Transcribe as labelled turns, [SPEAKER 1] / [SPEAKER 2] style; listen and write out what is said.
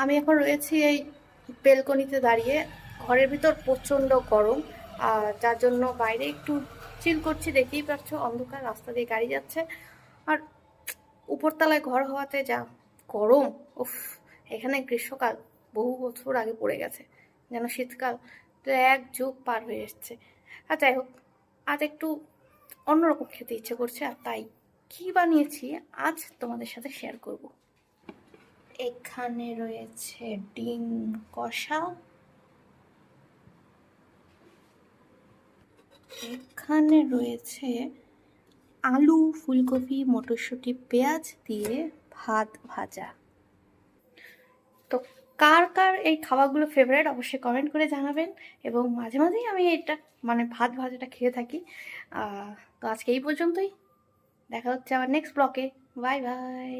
[SPEAKER 1] আমি এখন রয়েছি এই বেলকনিতে দাঁড়িয়ে। ঘরের ভিতর প্রচণ্ড গরম, আর যার জন্য বাইরে একটু চিল করছি। দেখতেই পাচ্ছ অন্ধকার, রাস্তা দিয়ে গাড়ি যাচ্ছে। আর উপরতলায় ঘর হওয়াতে যা গরম! উফ! এখানে গ্রীষ্মকাল বহু বছর আগে পড়ে গেছে, যেন শীতকাল তো এক যুগ পার হয়ে এসছে। আর যাই হোক, আজ একটু অন্যরকম খেতে ইচ্ছে করছে, আর তাই কি বানিয়েছি আজ তোমাদের সাথে শেয়ার করব। এখানে রয়েছে ডিম কষা, এখানে রয়েছে আলু, ফুলকপি, মটরশুঁটি, পেঁয়াজ দিয়ে ভাত ভাজা। তো কার কার এই খাবারগুলো ফেভারিট অবশ্যই কমেন্ট করে জানাবেন। এবং মাঝে মাঝেই আমি এটা ভাত ভাজাটা খেয়ে থাকি। তো আজকে এই পর্যন্তই। দেখা হচ্ছে আবার নেক্সট ব্লকে। Bye bye.